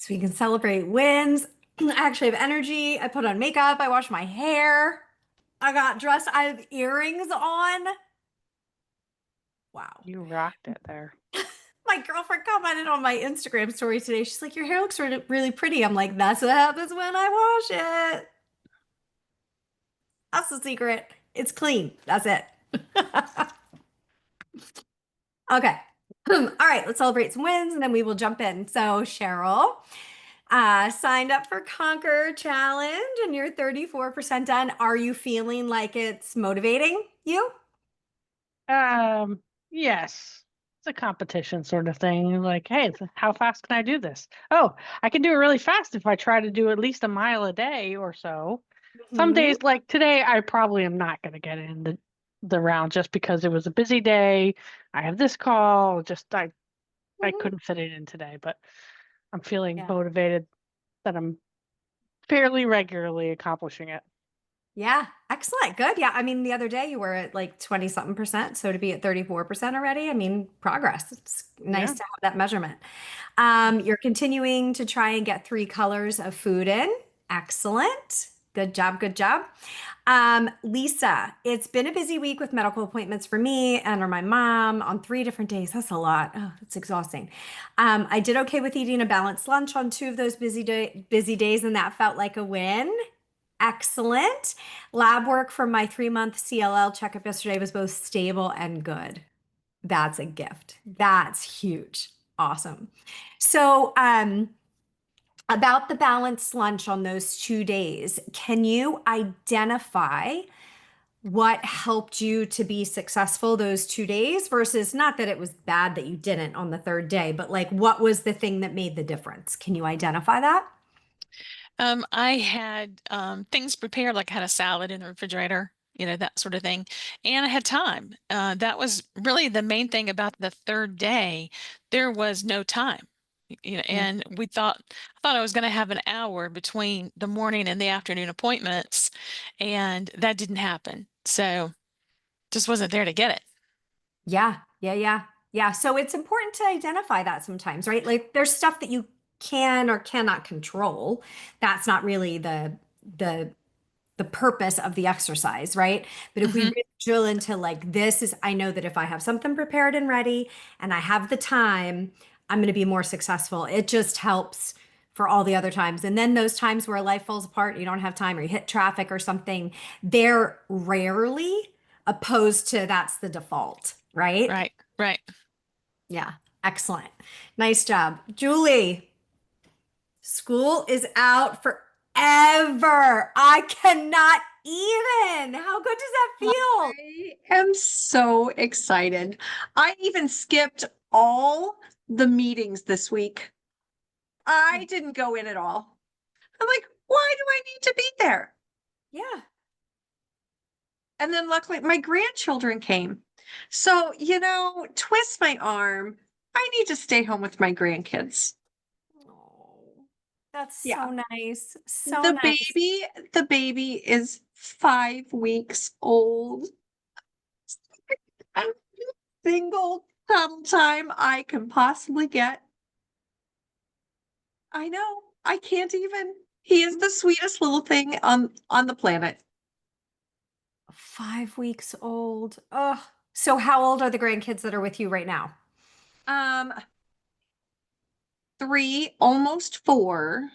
so we can celebrate wins. I actually have energy. I put on makeup. I wash my hair. I got dressed. I have earrings on. Wow. You rocked it there. My girlfriend commented on my Instagram story today. She's like, "Your hair looks really, really pretty." I'm like, "That's what happens when I wash it. That's the secret. It's clean. That's it." Okay. All right, let's celebrate some wins and then we will jump in. So, Cheryl, signed up for Conquer Challenge and you're 34% done. Are you feeling like it's motivating you? Um, yes. It's a competition sort of thing. Like, hey, how fast can I do this? Oh, I can do it really fast if I try to do at least a mile a day or so. Some Hmm. days, like today, I probably am not going to get in the round just because it was a busy day. I have this call. I Hmm. couldn't fit it in today, but I'm feeling Yeah. motivated that I'm fairly regularly accomplishing it. Yeah. Excellent. Good. Yeah. I mean, the other day you were at like 20 something percent. So to be at 34% already, I mean, progress. It's nice Yeah. to have that measurement. You're continuing to try and get 3 colors of food in. Excellent. Good job. Good job. Lisa, it's been a busy week with medical appointments for me and or my mom on 3 different days. That's a lot. Oh, it's exhausting. I did okay with eating a balanced lunch on 2 of those busy days, and that felt like a win. Excellent. Lab work from my 3 month CLL checkup yesterday was both stable and good. That's a gift. That's huge. Awesome. So, about the balanced lunch on those 2 days, can you identify what helped you to be successful those 2 days versus not that it was bad that you didn't on the third day, but like what was the thing that made the difference? Can you identify that? I had things prepared, like I had a salad in the refrigerator, that sort of thing. And I had time. That was really the main thing about the third day. There was no time. Yeah. And I thought I was going to have an hour between the morning and the afternoon appointments, and that didn't happen. So just wasn't there to get it. Yeah, yeah, yeah. Yeah. So it's important to identify that sometimes, right? Like there's stuff that you can or cannot control. That's not really the the purpose of the exercise, right? But if we Hmm. really drill into like this is I know that if I have something prepared and ready and I have the time, I'm going to be more successful. It just helps for all the other times. And then those times where life falls apart, you don't have time or you hit traffic or something, they're rarely opposed to that's the default, right? Right, right. Yeah. Excellent. Nice job. Julie, school is out forever. I cannot even. How good does that feel? I am so excited. I even skipped all the meetings this week. I didn't go in at all. I'm like, why do I need to be there? Yeah. And then luckily my grandchildren came. So, twist my arm. I need to stay home with my grandkids. Oh, that's Yeah. so nice. So The nice. baby, the baby is 5 weeks old. Single cuddle time I can possibly get. I know. I can't even. He is the sweetest little thing on the planet. 5 weeks old. Oh, so how old are the grandkids that are with you right now? Um, 3, almost 4,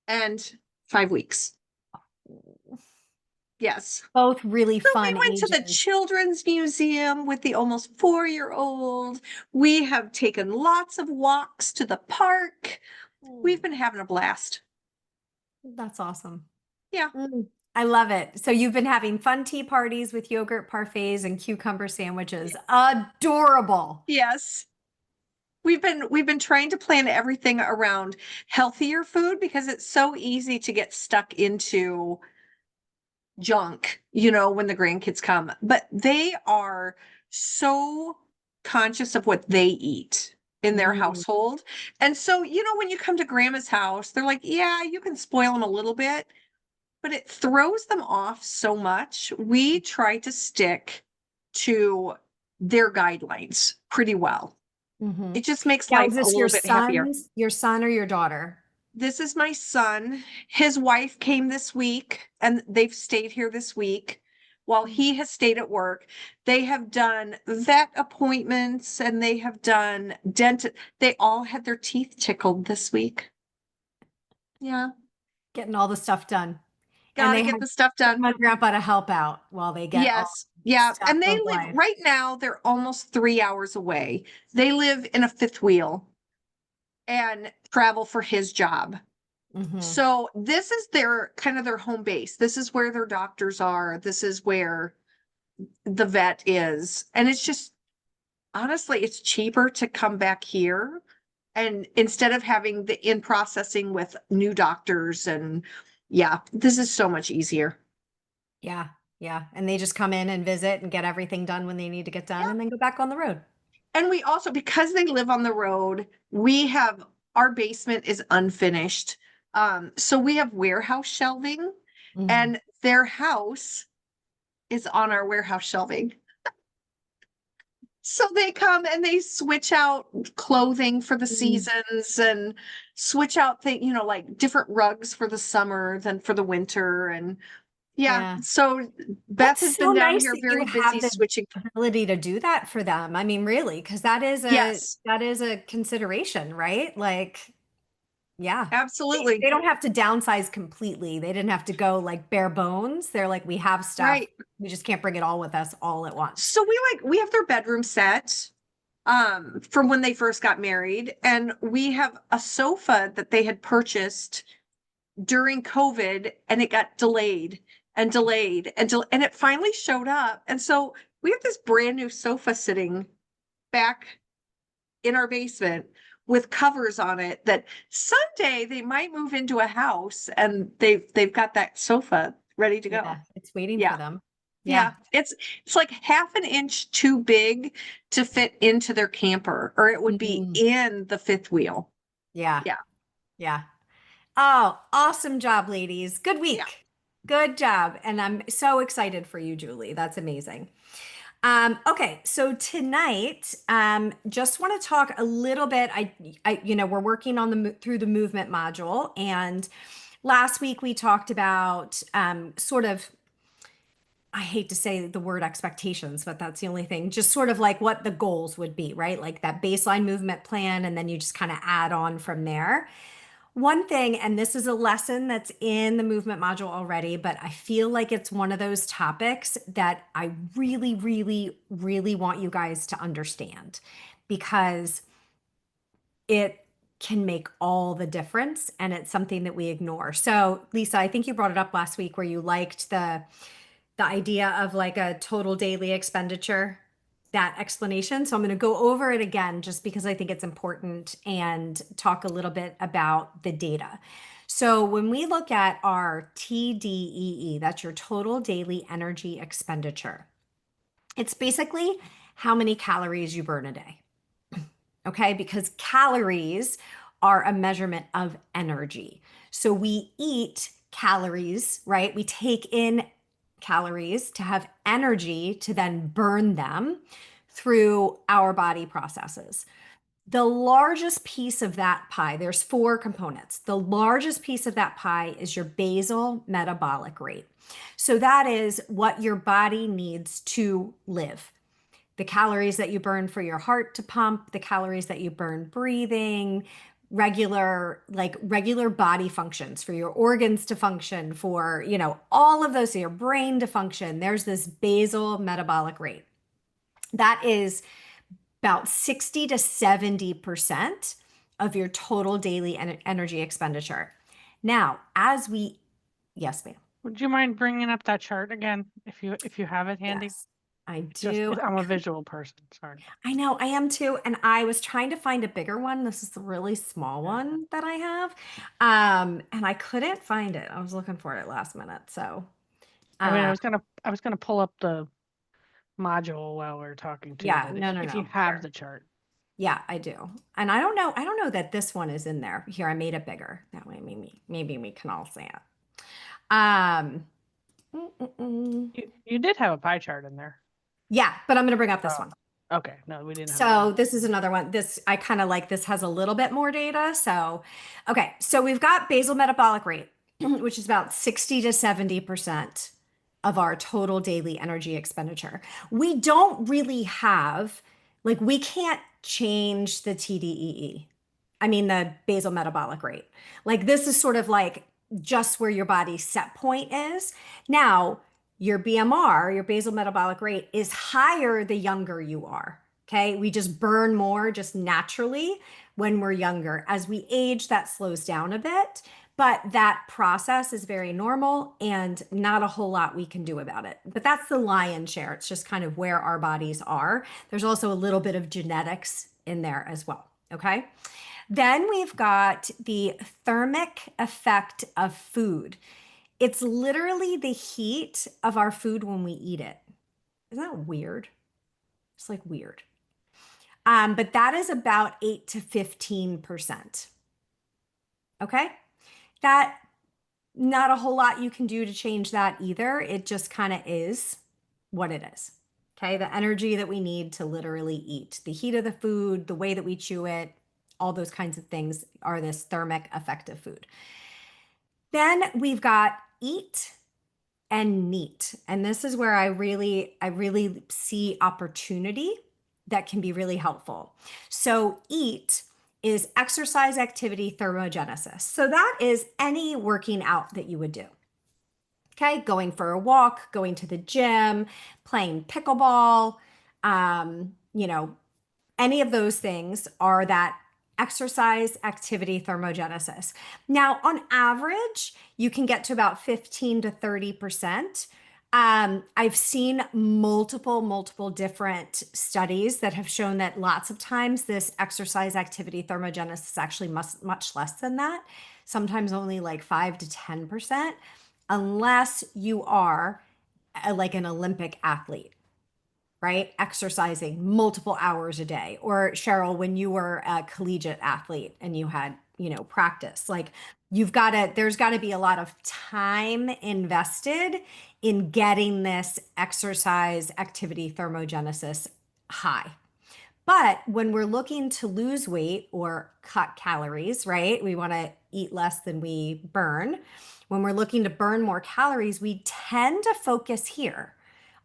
and 5 weeks. Yes. Both really So we fun went to the ages. children's museum with the almost 4-year-old. We have taken lots of walks to the park. We've been having a blast. That's awesome. Yeah. I love it. So you've been having fun tea parties with yogurt parfaits and cucumber sandwiches. Adorable. Yes. We've been trying to plan everything around healthier food because it's so easy to get stuck into junk, when the grandkids come. But they are so conscious of what they eat in their Mm, household. And so, when you come to grandma's house, they're like, yeah, you can spoil them a little bit, but it throws them off so much. We try to stick to their guidelines pretty well. Mhm. It just makes Now, life is a this little bit happier. your son or your daughter? This is my son. His wife came this week and they've stayed here this week while he has stayed at work. They have done vet appointments and they have done dent. They all had their teeth tickled this week. Yeah, Getting all the stuff done. And gotta they get have the stuff done. grandma and grandpa to help out while they get all Yes, yeah. stuff And they of live life. right now, they're almost 3 hours away. They live in a fifth wheel and travel for his job. Mhm. So this is their kind of their home base. This is where their doctors are. This is where the vet is. And it's just honestly, it's cheaper to come back here. And instead of having the in processing with new doctors and yeah, this is so much easier. Yeah. Yeah. And they just come in and visit and get everything done when they need to get done Yeah. and then go back on the road. And we also, because they live on the road, we have our basement is unfinished. So we have warehouse shelving Mhm. and their house is on our warehouse shelving. So they come and they switch out clothing for the Mm. seasons and switch out things, like different rugs for the summer than for the winter. And yeah, Yeah. so Beth That's has so been down nice here that you very have busy the switching. ability to do that for them. I mean, really, because Yes, that is a consideration, right? Like, yeah. absolutely. They don't have to downsize completely. They didn't have to go like bare bones. They're like, we have stuff. Right. We just can't bring it all with us all at once. So we have their bedroom set from when they first got married, and we have a sofa that they had purchased during COVID and it got delayed and delayed and it finally showed up. And so we have this brand new sofa sitting back in our basement with covers on it that someday they might move into a house and they've got that sofa ready to go. Yeah, it's waiting Yeah. for them. Yeah, it's like half an inch too big to fit into their camper, or it would be Mhm. in the fifth wheel. Yeah. Yeah. Yeah. Oh, awesome job, ladies. Good Yeah. week. Good job. And I'm so excited for you, Julie. That's amazing. Okay, so tonight, just want to talk a little bit. We're working on through the movement module, and last week we talked about sort of, I hate to say the word expectations, but that's the only thing, just sort of like what the goals would be, right? Like that baseline movement plan, and then you just kind of add on from there. One thing, and this is a lesson that's in the movement module already, but I feel like it's one of those topics that I really, really, really want you guys to understand because it can make all the difference and it's something that we ignore. So, Lisa, I think you brought it up last week where you liked the idea of like a total daily expenditure, that explanation. So I'm going to go over it again just because I think it's important and talk a little bit about the data. So when we look at our TDEE, that's your total daily energy expenditure. It's basically how many calories you burn a day. Okay, because calories are a measurement of energy. So we eat calories, right? We take in calories to have energy to then burn them through our body processes. The largest piece of that pie, there's four components. The largest piece of that pie is your basal metabolic rate. So that is what your body needs to live. The calories that you burn for your heart to pump, the calories that you burn breathing, regular body functions for your organs to function, for, all of those, so your brain to function. There's this basal metabolic rate. That is about 60 to 70% of your total daily energy expenditure. Now, yes, ma'am. Would you mind bringing up that chart again if you have it handy? Yes, I Just do. I'm a visual person. Sorry. I know I am too. And I was trying to find a bigger one. This is the really small one that I have. And I couldn't find it. I was looking for it last minute. So, I mean, uh, I was gonna pull up the module while we are talking too. yeah, But no, if no. you have Sure. the chart, Yeah, I do. And I don't know that this one is in there. Here, I made it bigger. That way, maybe we can all see it. Um, you did have a pie chart in there. yeah, but I'm going to bring up this Oh. one. Okay, no, we didn't have So that. this is another one. This I kind of like. This has a little bit more data. So, okay. So we've got basal metabolic rate, which is about 60 to 70% of our total daily energy expenditure. We don't really have, like, we can't change the TDEE. I mean, the basal metabolic rate. Like, this is sort of like just where your body's set point is. Now, your BMR, your basal metabolic rate, is higher the younger you are. Okay. We just burn more just naturally when we're younger. As we age, that slows down a bit, but that process is very normal and not a whole lot we can do about it. But that's the lion's share. It's just kind of where our bodies are. There's also a little bit of genetics in there as well. Okay. Then we've got the thermic effect of food. It's literally the heat of our food when we eat it. Isn't that weird? It's like weird. But that is about 8 to 15%. Okay. That, not a whole lot you can do to change that either. It just kind of is what it is. Okay. The energy that we need to literally eat, the heat of the food, the way that we chew it, all those kinds of things are this thermic effect of food. Then we've got eat and neat. And this is where I really see opportunity that can be really helpful. So eat is exercise, activity, thermogenesis. So that is any working out that you would do. Okay, going for a walk, going to the gym, playing pickleball, any of those things are that exercise, activity, thermogenesis. Now, on average, you can get to about 15 to 30%. I've seen multiple different studies that have shown that lots of times this exercise, activity, thermogenesis is actually much less than that. Sometimes only like 5 to 10%, unless you are like an Olympic athlete, right? Exercising multiple hours a day. Or Cheryl, when you were a collegiate athlete and you had, practice, like there's got to be a lot of time invested in getting this exercise, activity, thermogenesis high. But when we're looking to lose weight or cut calories, right? We want to eat less than we burn. When we're looking to burn more calories, we tend to focus here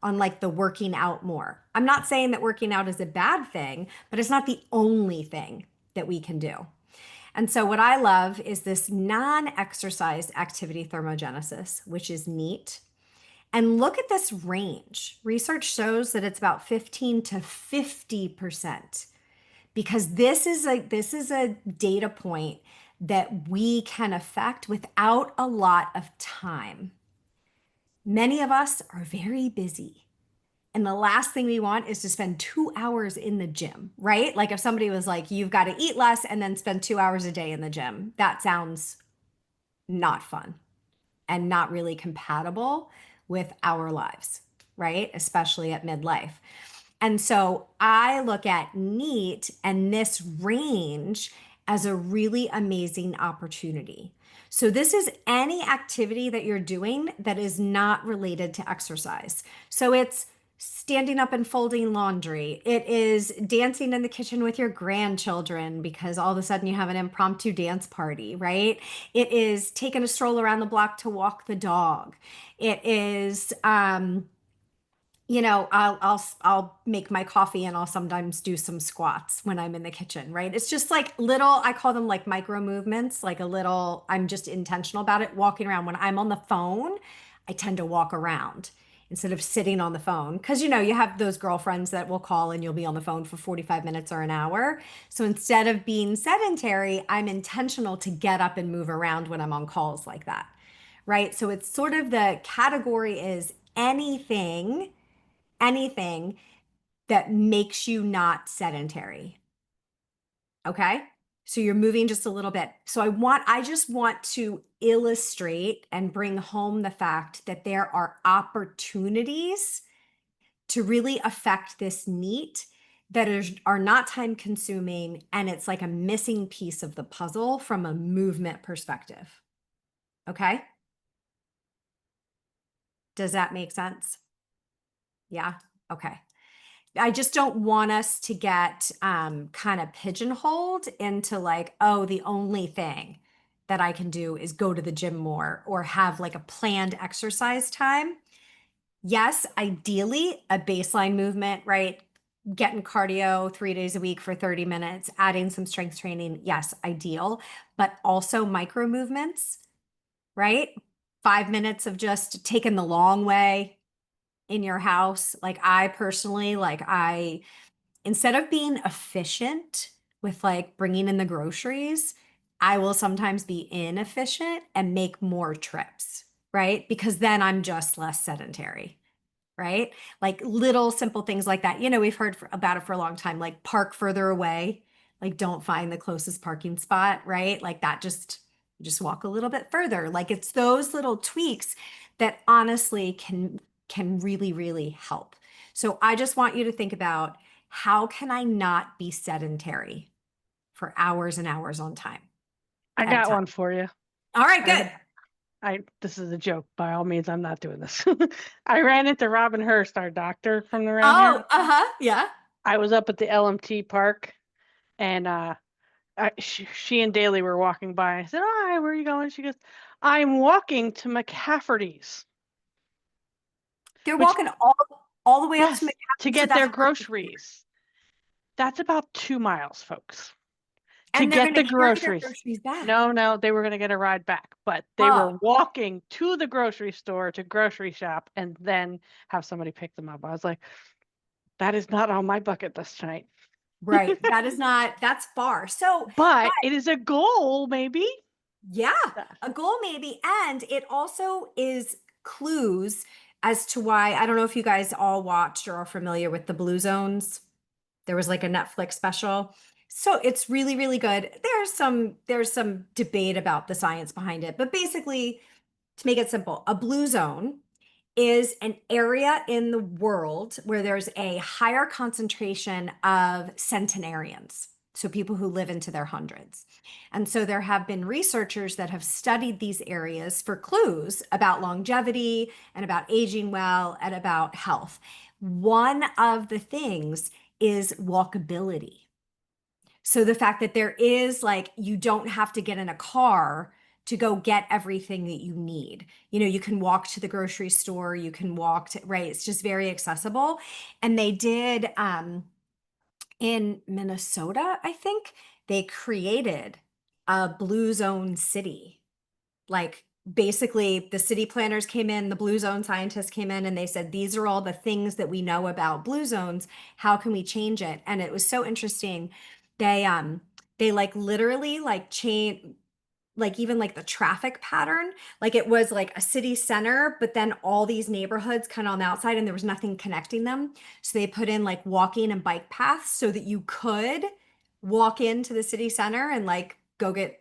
on like the working out more. I'm not saying that working out is a bad thing, but it's not the only thing that we can do. And so what I love is this non-exercise activity thermogenesis, which is neat. And look at this range. Research shows that it's about 15 to 50%, because this is a data point that we can affect without a lot of time. Many of us are very busy. And the last thing we want is to spend 2 hours in the gym, right? Like if somebody was like, you've got to eat less and then spend 2 hours a day in the gym, that sounds not fun and not really compatible with our lives, right? Especially at midlife. And so I look at NEAT and this range as a really amazing opportunity. So this is any activity that you're doing that is not related to exercise. So it's standing up and folding laundry. It is dancing in the kitchen with your grandchildren because all of a sudden you have an impromptu dance party, right? It is taking a stroll around the block to walk the dog. It is, I'll make my coffee and I'll sometimes do some squats when I'm in the kitchen, right? It's just like little, I call them like micro movements, like a little, I'm just intentional about it. Walking around. When I'm on the phone, I tend to walk around instead of sitting on the phone. Cause you have those girlfriends that will call and you'll be on the phone for 45 minutes or an hour. So instead of being sedentary, I'm intentional to get up and move around when I'm on calls like that, right? So it's sort of the category is anything that makes you not sedentary. Okay. So you're moving just a little bit. So I just want to illustrate and bring home the fact that there are opportunities to really affect this NEAT that are not time consuming. And it's like a missing piece of the puzzle from a movement perspective. Okay. Does that make sense? Yeah. Okay. I just don't want us to get kind of pigeonholed into like, oh, the only thing that I can do is go to the gym more or have like a planned exercise time. Yes, ideally a baseline movement, right? Getting cardio 3 days a week for 30 minutes, adding some strength training. Yes, ideal, but also micro movements, right? 5 minutes of just taking the long way in your house. Like I personally, instead of being efficient with like bringing in the groceries, I will sometimes be inefficient and make more trips, right? Because then I'm just less sedentary, right? Like little simple things like that. We've heard about it for a long time, like park further away, like don't find the closest parking spot, right? Like that just walk a little bit further. Like it's those little tweaks that honestly can really really help. So I just want you to think about, how can I not be sedentary for hours and hours on time I at a got time? one for you. All right, good. This is a joke. By all means, I'm not doing this. I ran into Robin Hurst, our doctor from around Oh, here. uh-huh. Yeah. I was up at the LMT park, and she and Daly were walking by. I said, "Hi, where are you going?" She goes, "I'm walking to McCafferty's." They're Which, walking all the way up to yes, to McCaffrey's get their without. groceries. That's about 2 miles, folks. To And they're get going the to carry their groceries. groceries back. No, they were going to get a ride back, but they were Oh, walking to the grocery store to grocery shop and then have somebody pick them up. I was like, that is not on my bucket list tonight. right. That's far. So, but But it is a goal, maybe. yeah, a goal maybe. And it also is clues as to why, I don't know if you guys all watched or are familiar with the Blue Zones. There was like a Netflix special. So it's really, really good. There's some debate about the science behind it, but basically, to make it simple, a blue zone is an area in the world where there's a higher concentration of centenarians. So people who live into their hundreds. And so there have been researchers that have studied these areas for clues about longevity and about aging well and about health. One of the things is walkability. So the fact that there is like, you don't have to get in a car to go get everything that you need. You can walk to the grocery store, you can walk to, right? It's just very accessible. And they did in Minnesota, I think, they created a blue zone city. Like basically the city planners came in, the blue zone scientists came in and they said, these are all the things that we know about blue zones. How can we change it? And it was so interesting. They like literally like change, like even like the traffic pattern, like it was like a city center, but then all these neighborhoods kind of on the outside and there was nothing connecting them. So they put in like walking and bike paths so that you could walk into the city center and like go get,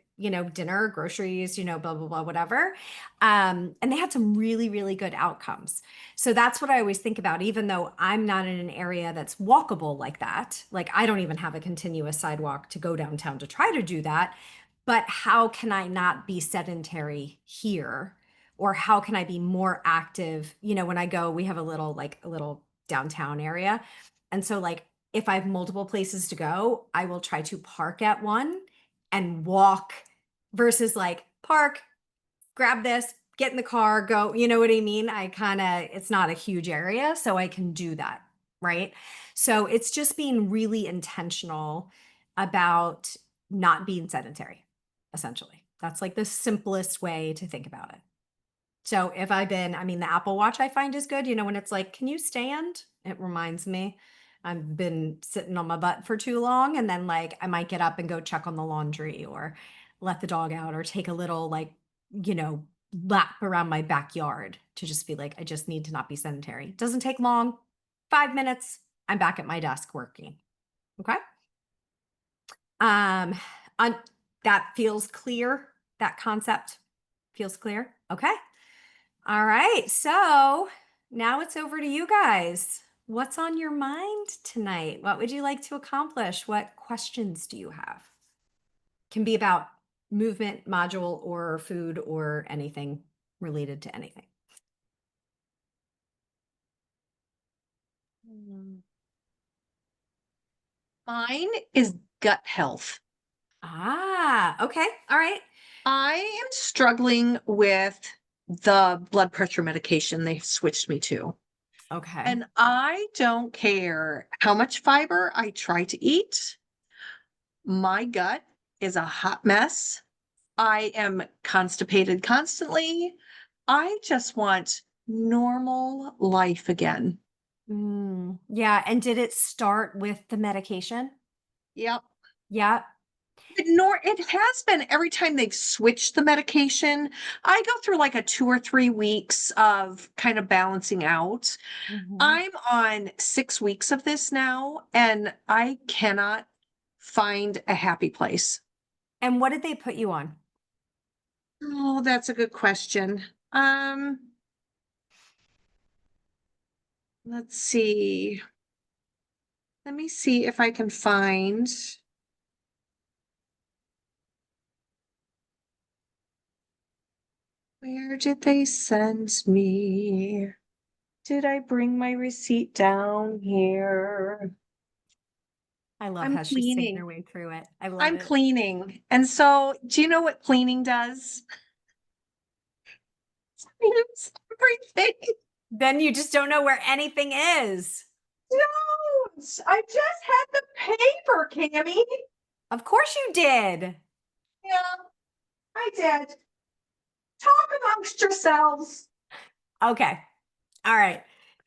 dinner, groceries, blah, blah, blah, whatever. And they had some really, really good outcomes. So that's what I always think about, even though I'm not in an area that's walkable like that. Like I don't even have a continuous sidewalk to go downtown to try to do that. But how can I not be sedentary here? Or how can I be more active? When I go, we have a little downtown area. And so like if I have multiple places to go, I will try to park at one and walk versus like park, grab this, get in the car, go, you know what I mean? It's not a huge area, so I can do that, right? So it's just being really intentional about not being sedentary, essentially. That's like the simplest way to think about it. So the Apple Watch I find is good. When it's like, can you stand? It reminds me I've been sitting on my butt for too long. And then like I might get up and go check on the laundry or let the dog out or take a little you know, lap around my backyard to just be like, I just need to not be sedentary. It doesn't take long. 5 minutes, I'm back at my desk working. Okay. Um, on, that feels clear. That concept feels clear. Okay. All right. So now it's over to you guys. What's on your mind tonight? What would you like to accomplish? What questions do you have? Can be about movement, module, or food, or anything related to anything. Mine is gut health. Ah, okay. All right. I am struggling with the blood pressure medication they've switched me to. Okay. And I don't care how much fiber I try to eat. My gut is a hot mess. I am constipated constantly. I just want normal life again. Yeah. And did it start with the medication? Yep. Yeah. It has been every time they've switched the medication. I go through like a 2 or 3 weeks of kind of balancing out. Mhm. I'm on 6 weeks of this now, and I cannot find a happy place. And what did they put you on? Oh, that's a good question. Let's see. Let me see if I can find. Where did they send me? Did I bring my receipt down here? I love I'm how she's singing cleaning. her way through it. I love I'm it. cleaning. And so, do you know what cleaning does? It's everything. Then you just don't know where anything is. Don't. I just had the paper, Cammy. Of course you did. Yeah, I did. Talk amongst yourselves. Okay. All right.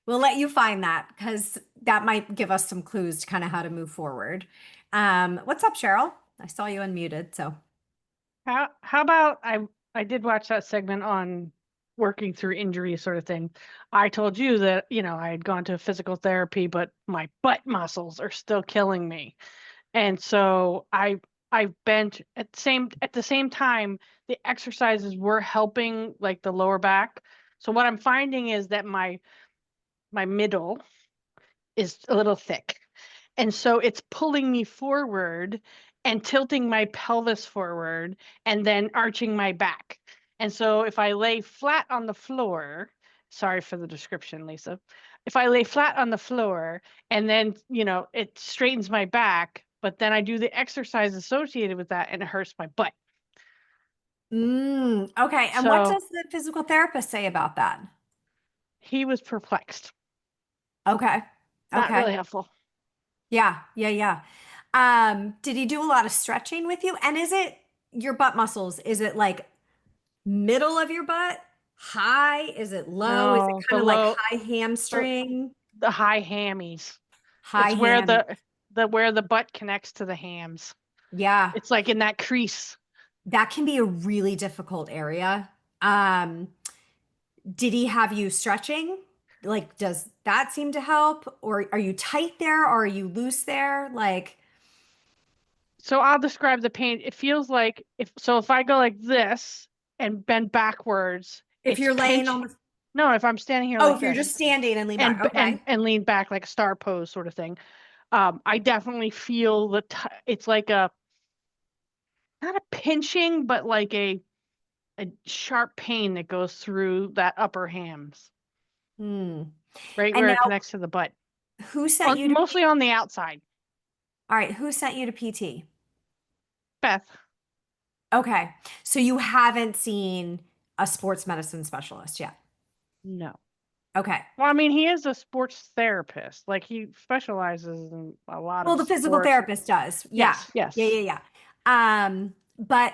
We'll let you find that because that might give us some clues to kind of how to move forward. What's up, Cheryl? I saw you unmuted, so How about I did watch that segment on working through injury sort of thing. I told you that, I had gone to physical therapy, but my butt muscles are still killing me. And so I bent at the same time, the exercises were helping like the lower back. So what I'm finding is that my middle is a little thick. And so it's pulling me forward and tilting my pelvis forward and then arching my back. And so if I lay flat on the floor, sorry for the description, Lisa. If I lay flat on the floor and then, it straightens my back, but then I do the exercise associated with that and it hurts my butt. Okay. And what So does the physical therapist say about that? he was perplexed. Okay. Not Okay. really helpful. Yeah, yeah, yeah. Did he do a lot of stretching with you? And is it your butt muscles? Is it like middle of your butt? High? Is it low? Is it No, kind of like high hamstring? the high hammies. High It's where ham. where the butt connects to the hams. Yeah, It's like in that crease. that can be a really difficult area. Did he have you stretching? Like, does that seem to help? Or are you tight there or are you loose there? Like, So I'll describe the pain. It feels like if I go like this and bend backwards, if it's you're laying on pinch. the, No, if I'm standing here oh, like if you're this just standing and lean back. and lean back like a star pose sort of thing, I definitely feel it's like a not a pinching, but like a sharp pain that goes through that upper hams, Hmm. right And where now it connects to the butt. who sent you to Mostly on the outside. All right, who sent you to PT? Beth. Okay. So you haven't seen a sports medicine specialist yet. No. Okay. Well, I mean, he is a sports therapist. Like he specializes in a lot Well, of the physical sports. therapist does. Yeah. Yes. Yeah, yeah, yeah. But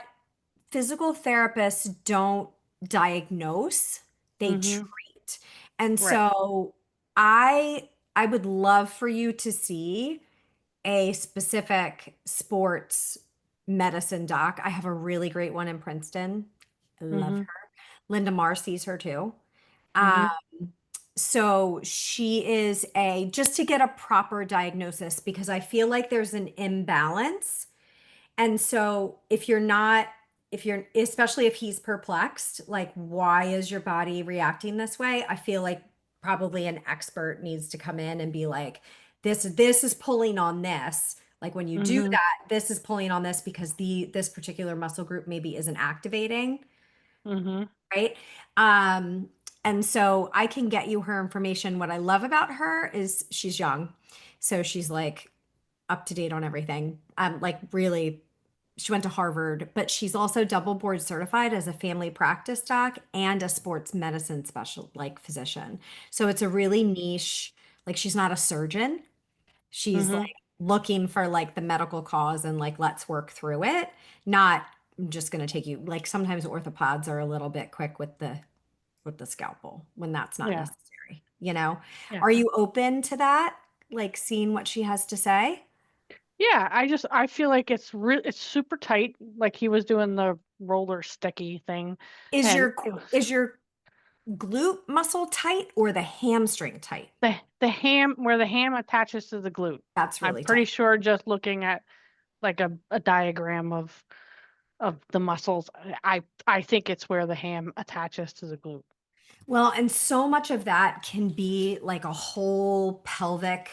physical therapists don't diagnose, they Mm-hmm. treat. And Right. so I would love for you to see a specific sports medicine doc. I have a really great one in Princeton. I love Mm-hmm. her. Linda Marr sees her too. Mm-hmm. Um, so she is just to get a proper diagnosis because I feel like there's an imbalance. And so if you're, especially if he's perplexed, like, why is your body reacting this way? I feel like probably an expert needs to come in and be like, this is pulling on this. Like when you do Mm-hmm. that, this is pulling on this because this particular muscle group maybe isn't activating, Mm-hmm. right? Um, and so I can get you her information. What I love about her is she's young. So she's like up to date on everything. Like really, she went to Harvard, but she's also double board certified as a family practice doc and a sports medicine special like physician. So it's a really niche, like she's not a surgeon. She's Mm-hmm. like looking for like the medical cause and like let's work through it. Not I'm just going to take you like sometimes orthopods are a little bit quick with the scalpel when that's not Yeah. necessary, you know? Yeah. Are you open to that? Like seeing what she has to say? Yeah, I feel like it's super tight, like he was doing the roller sticky thing, Is and your it was is your glute muscle tight or the hamstring tight? the ham where the ham attaches to the glute. That's I'm really pretty tight. sure just looking at like a diagram of the muscles, I think it's where the ham attaches to the glute. Well, and so much of that can be like a whole pelvic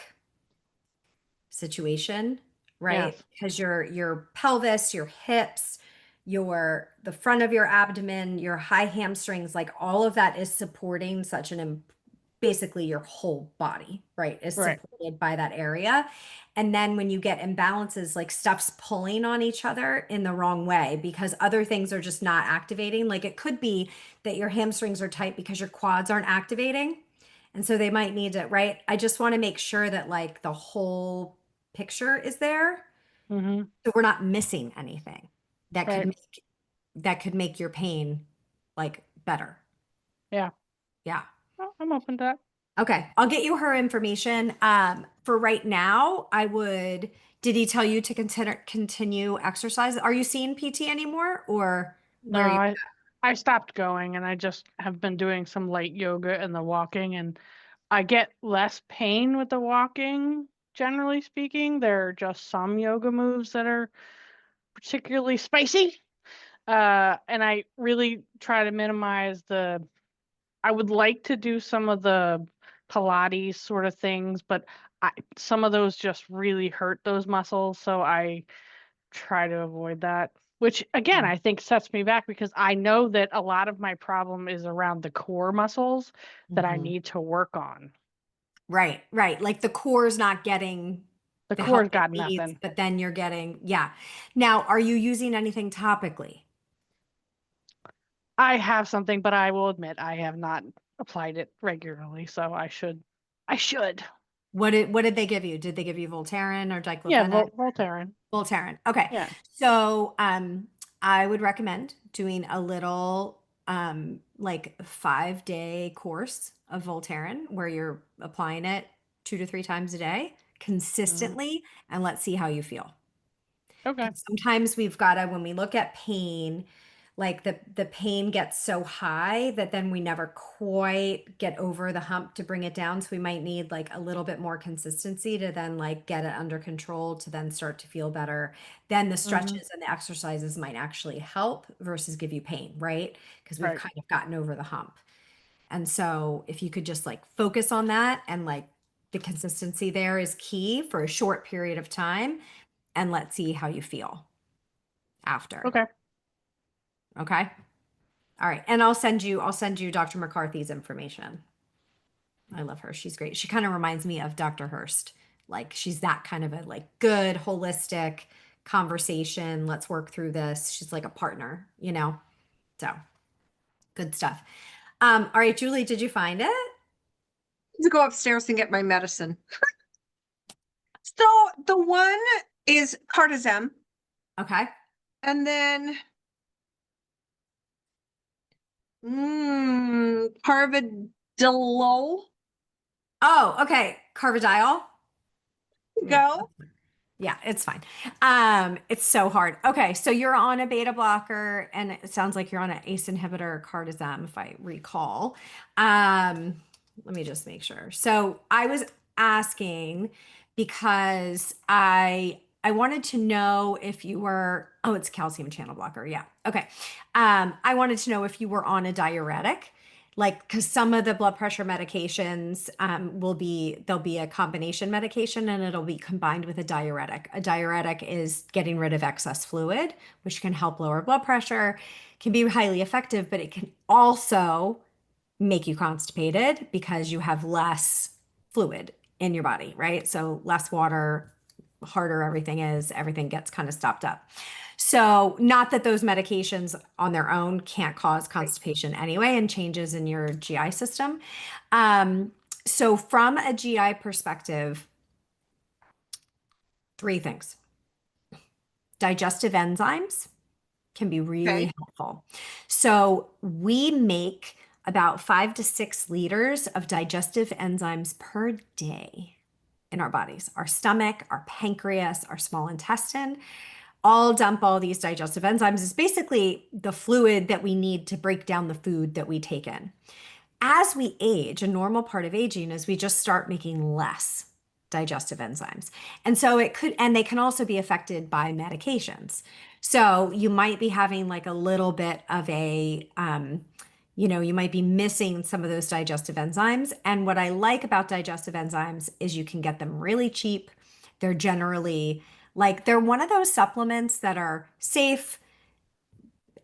situation, right? Yes. Because your pelvis, your hips, the front of your abdomen, your high hamstrings, like all of that is supporting such basically your whole body, right? Is Right. supported by that area. And then when you get imbalances, like stuff's pulling on each other in the wrong way because other things are just not activating. Like it could be that your hamstrings are tight because your quads aren't activating. And so they might need to, right? I just want to make sure that like the whole picture is there. Mm-hmm. So we're not missing anything that Right. that could make your pain like better. Yeah. Yeah. Oh, I'm open to that. Okay. I'll get you her information. For right now, did he tell you to continue exercise? Are you seeing PT anymore or No, where are you? I stopped going and I just have been doing some light yoga and the walking, and I get less pain with the walking, generally speaking. There are just some yoga moves that are particularly spicy. And I really try to minimize I would like to do some of the Pilates sort of things, but some of those just really hurt those muscles. So I try to avoid that, which again, Mm. I think sets me back because I know that a lot of my problem is around the core muscles that I Mhm. need to work on. Right, right. Like the core's not getting The the help core's it got needs, nothing. but then you're getting, yeah. Now, are you using anything topically? I have something, but I will admit I have not applied it regularly, so I should. What did they give you? Did they give you Voltaren or Yeah, diclofenac? Voltaren. Voltaren. Okay. Yeah. So, I would recommend doing a little, like 5-day course of Voltaren where you're applying it 2 to 3 times a day Mhm. consistently, and let's see how you feel. Okay. 'Cause sometimes we've got to, when we look at pain, like the pain gets so high that then we never quite get over the hump to bring it down. So we might need like a little bit more consistency to then like get it under control to then start to feel better. Then the Hmm. stretches and the exercises might actually help versus give you pain, right? Because we've Right. kind of gotten over the hump. And so if you could just like focus on that and like the consistency there is key for a short period of time, and let's see how you feel after. Okay. Okay. All right. And I'll send you Dr. McCarthy's information. I love her. She's great. She kind of reminds me of Dr. Hurst. Like she's that kind of a like good holistic conversation. Let's work through this. She's like a partner, you know? So good stuff. All right, Julie, did you find it? To go upstairs and get my medicine. So the one is Cardizem, Okay. and then Carvedilol. Oh, okay. Carvadiol. Yeah. Go. Yeah, it's fine. It's so hard. Okay, so you're on a beta blocker, and it sounds like you're on an ACE inhibitor, cardizem, if I recall. Let me just make sure. So I was asking because I wanted to know if you were, oh, it's calcium channel blocker. Yeah. Okay. I wanted to know if you were on a diuretic, like because some of the blood pressure medications there'll be a combination medication and it'll be combined with a diuretic. A diuretic is getting rid of excess fluid, which can help lower blood pressure, can be highly effective, but it can also make you constipated because you have less fluid in your body, right? So less water, harder everything is, everything gets kind of stopped up. So, not that those medications on their own can't cause constipation anyway and changes in your GI system. So, from a GI perspective, three things. Digestive enzymes can be really Okay. helpful. So, we make about 5 to 6 liters of digestive enzymes per day in our bodies. Our stomach, our pancreas, our small intestine all dump all these digestive enzymes. It's basically the fluid that we need to break down the food that we take in. As we age, a normal part of aging is we just start making less digestive enzymes. And so it could, and they can also be affected by medications. So you might be having like a little bit of a, you might be missing some of those digestive enzymes. And what I like about digestive enzymes is you can get them really cheap. They're generally like, they're one of those supplements that are safe.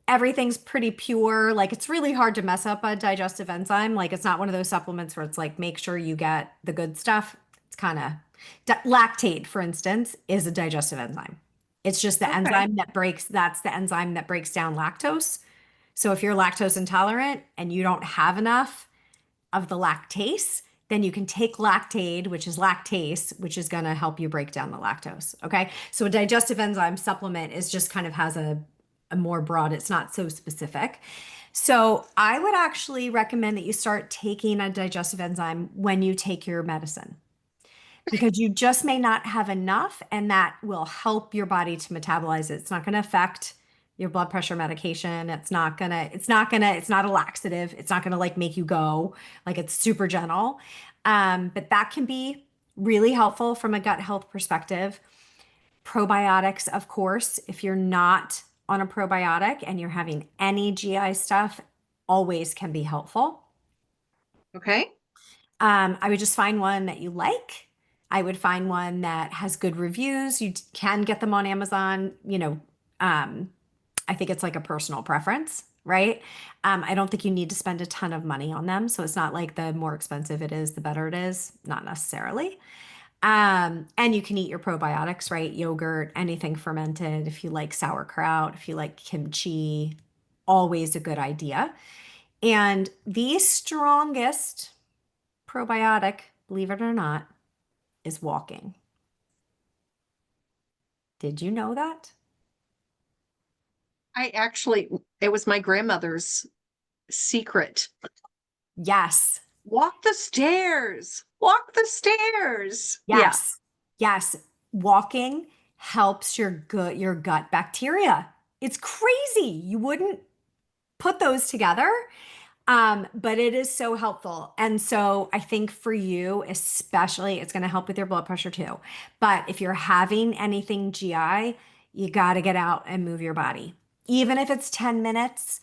Everything's pretty pure. Like it's really hard to mess up a digestive enzyme. Like it's not one of those supplements where it's like, make sure you get the good stuff. It's kind of lactate, for instance, is a digestive enzyme. It's just the Okay. enzyme that's the enzyme that breaks down lactose. So if you're lactose intolerant and you don't have enough of the lactase, then you can take Lactaid, which is lactase, which is going to help you break down the lactose. Okay. So a digestive enzyme supplement is just kind of has a more broad, it's not so specific. So I would actually recommend that you start taking a digestive enzyme when you take your medicine because you just may not have enough and that will help your body to metabolize it. It's not going to affect your blood pressure medication. It's not a laxative. It's not going to like make you go, like it's super gentle. But that can be really helpful from a gut health perspective. Probiotics, of course, if you're not on a probiotic and you're having any GI stuff, always can be helpful. Okay. I would just find one that you like. I would find one that has good reviews. You can get them on Amazon. I think it's like a personal preference, right? I don't think you need to spend a ton of money on them. So it's not like the more expensive it is, the better it is. Not necessarily. And you can eat your probiotics, right? Yogurt, anything fermented. If you like sauerkraut, if you like kimchi, always a good idea. And the strongest probiotic, believe it or not, is walking. Did you know that? It was my grandmother's secret. Yes. Walk the stairs. Walk the stairs. Yeah. Yes. Yes. Walking helps your gut bacteria. It's crazy. You wouldn't put those together. But it is so helpful. And so I think for you, especially, it's going to help with your blood pressure too. But if you're having anything GI, you got to get out and move your body. Even if it's 10 minutes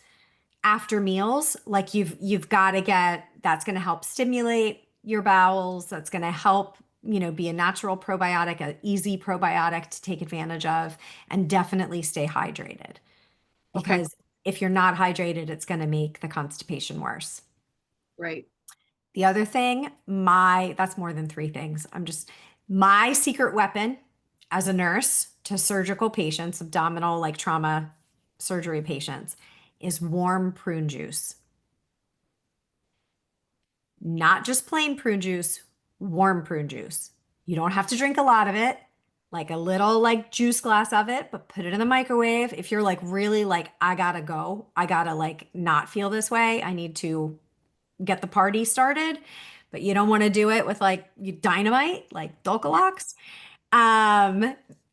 after meals, like you've got to that's going to help stimulate your bowels. That's going to help, be a natural probiotic, an easy probiotic to take advantage of, and definitely stay hydrated. Okay. Because if you're not hydrated, it's going to make the constipation worse. Right. The other thing, that's more than three things. My secret weapon as a nurse to surgical patients, abdominal, like trauma surgery patients, is warm prune juice. Not just plain prune juice, warm prune juice. You don't have to drink a lot of it, like a little like juice glass of it, but put it in the microwave. If you're like really like, I gotta go, I gotta like not feel this way, I need to get the party started, but you don't want to do it with like dynamite, like Dulcolax.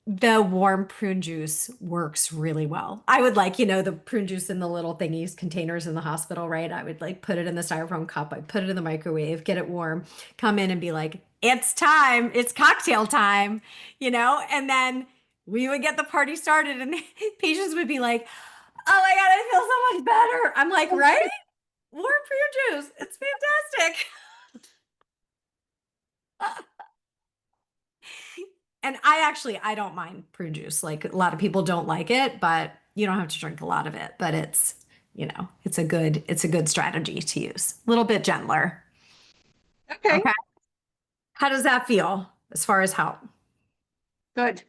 The warm prune juice works really well. I would like, the prune juice in the little thingies, containers in the hospital, right? I would like put it in the styrofoam cup. I put it in the microwave, get it warm, come in and be like, it's time, it's cocktail time, and then we would get the party started and patients would be like, oh my God, I feel so much better. I'm like, right? Warm prune juice. It's fantastic. And I don't mind prune juice. Like a lot of people don't like it, but you don't have to drink a lot of it. But it's a good strategy to use. A little bit gentler. Okay. Okay. How does that feel as far as help? Good.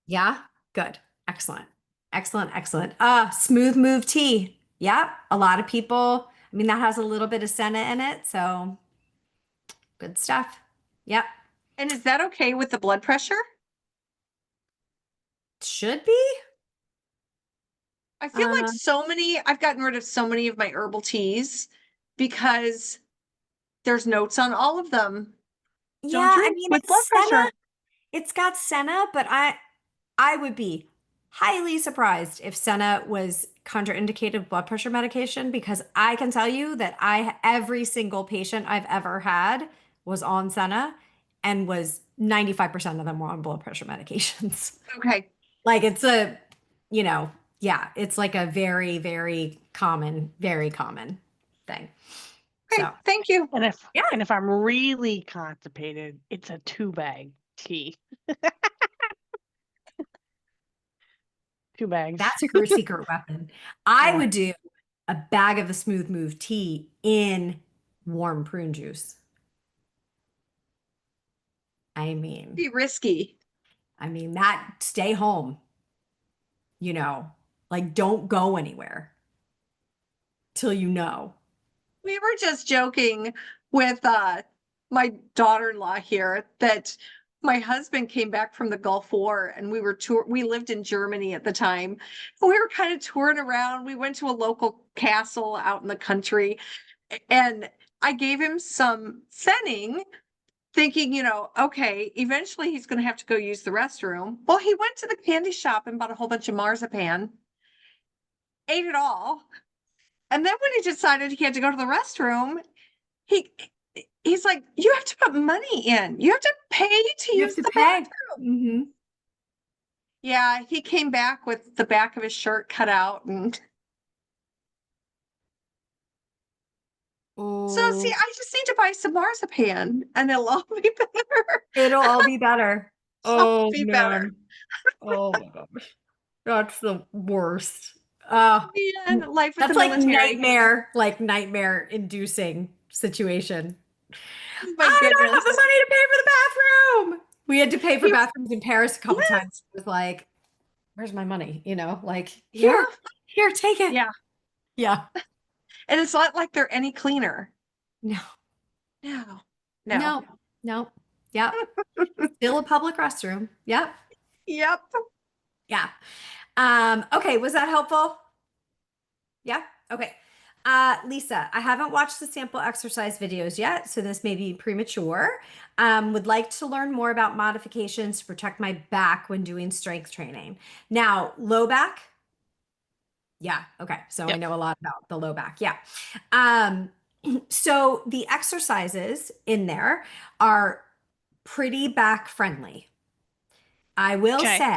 Yeah, good. Excellent. Excellent, excellent. Smooth move tea. Yeah, a lot of people, I mean, that has a little bit of senna in it, so good stuff. Yep, And is that okay with the blood pressure? should be. I feel like Uh, I've gotten rid of so many of my herbal teas because there's notes on all of them. Don't yeah, I drink mean, with blood pressure. it's got senna, but I would be highly surprised if senna was contraindicated blood pressure medication because I can tell you that every single patient I've ever had was on senna and was 95% of them were on blood pressure medications. Okay. Like it's a, you know, yeah, it's like a very, very common thing. Okay. So, Thank you. yeah, And if I'm really constipated, it's a 2-bag tea. 2 bags. that's her secret weapon. I Yeah. would do a bag of the smooth move tea in warm prune juice. I mean, Be risky. that stay home, you know, like don't go anywhere till you know. We were just joking with my daughter-in-law here that my husband came back from the Gulf War and we lived in Germany at the time. And we were kind of touring around. We went to a local castle out in the country and I gave him some Senning thinking, okay, eventually he's going to have to go use the restroom. Well, he went to the candy shop and bought a whole bunch of marzipan, ate it all. And then when he decided he had to go to the restroom, he he's like, "You have to put money in. You have to pay to You use have to the pay. bathroom." Mm-hmm. Yeah, he came back with the back of his shirt cut out and so see, Oh, I just need to buy some marzipan and it'll all be better. it'll all be better. All Oh be better. man. Oh my gosh. That's the worst. Uh, Man, life with that's the military. like nightmare inducing situation. Oh my I don't have goodness. the money to pay for the bathroom. We had to pay for You- bathrooms in Paris a couple times. Yes. It was like, where's my money? Like, Yeah. here, take it. Yeah. Yeah. And it's not like they're any cleaner. No, No. No. no, no. Yep. Still a public restroom. Yep. Yep. Yeah. Okay, was that helpful? Yeah. Okay. Lisa, I haven't watched the sample exercise videos yet, so this may be premature. Would like to learn more about modifications to protect my back when doing strength training. Now, low back. Yeah. Okay. So I Yep. know a lot about the low back. Yeah. Um, so the exercises in there are pretty back friendly. I will Okay. say